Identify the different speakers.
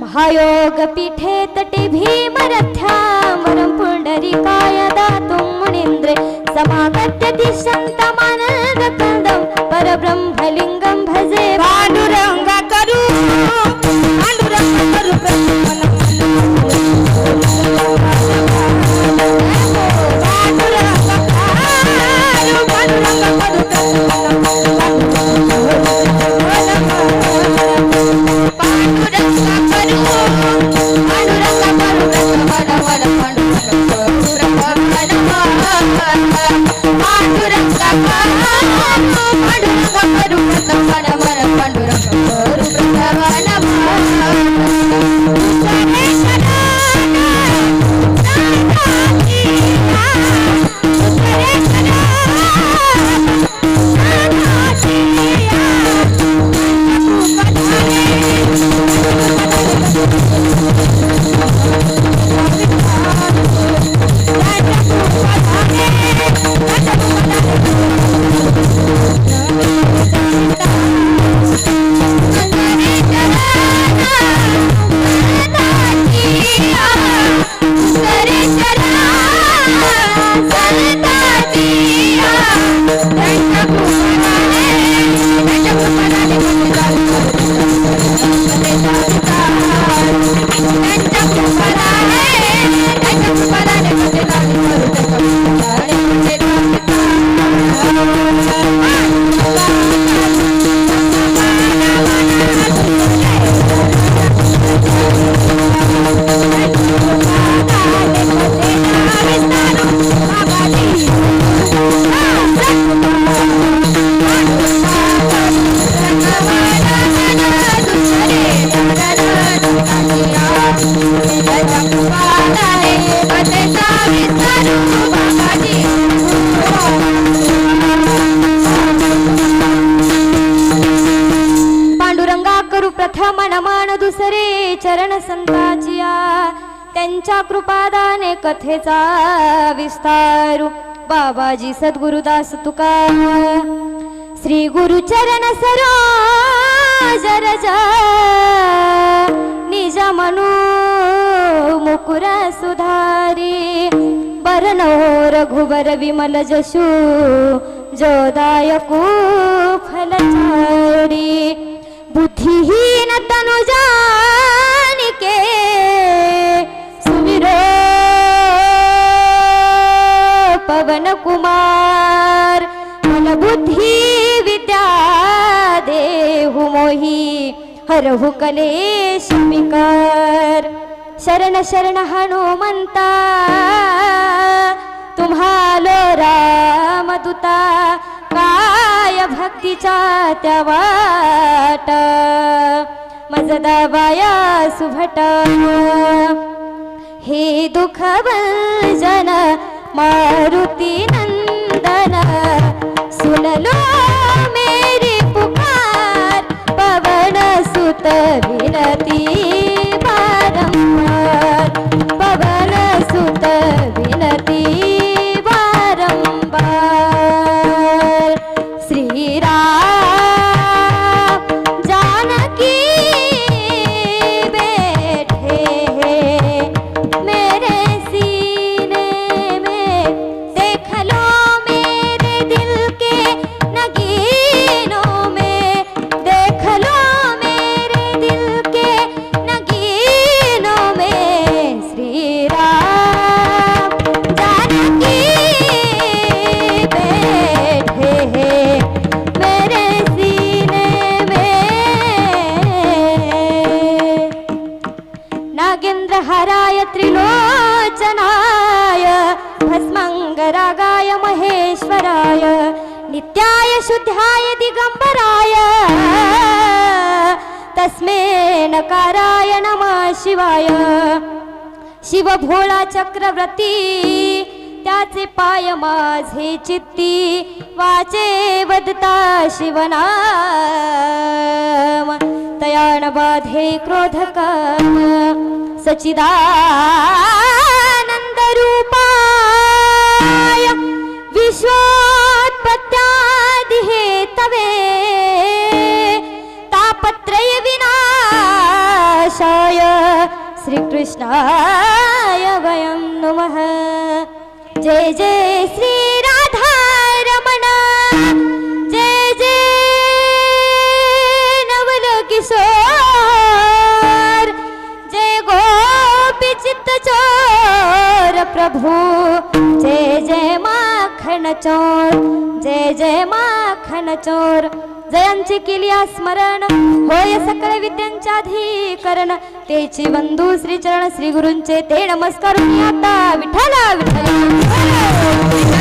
Speaker 1: महायोगपीठे तटे भीमरथ्यामरं पुण्डरीकाय दातुं मुनीन्द्रे समागत्य तिष्ठन्तमानन्दकन्दं परब्रह्मलिङ्गं भजे
Speaker 2: पांडुरंग करू
Speaker 1: चरण संताचिया त्यांच्या कृपादाने कथेचा विस्तारू बाबाजी सद्गुरुदास तुका श्री गुरु चरण सरोज रज निज मनु मुकुर सुधारी बरनो रघुबर विमल जशु जोदायको फलचारी बुद्धिहीन तनु जानिके सुमिरो पवन कुमार मन बुद्धि विद्या देहु मोहि हरहु कलेश विकार शरण शरण हनुमंता तुम्हालो रामदूता काय भक्तीचा त्या वाट मजदाबाया सुभट हे दुःख भंजन मारुती नंदन सुनलो मेरी पुकार पवन सुत विनती बारंबार पवन सुत विनती नागेंद्रहाराय त्रिलोचनाय भस्मंगरागाय महेश्वराय नित्याय शुद्धाय दिगंबराय तस्मै नकाराय नमः शिवाय शिव भोळा चक्रवर्ती त्याचे पाय माझे चित्ती वाचे वदता शिवनाम तयान बाधे क्रोधक सचिदानंद रूपाय विश्वोत्पत्त्यादि हेतवे तापत्रय विनाशाय श्रीकृष्णाय वयं नमः जय जय श्री राधा रमण जय जय नवल किशोर जय गोपी चित्त चोर प्रभु जय जय माखन चोर जय जय माखन चोर जयांची केली स्मरण होय सकळ विद्यांच्या अधिकरण तेची बंधू श्री चरण श्री गुरूंचे ते नमस्कार आता विठ्ठला विठ्ठला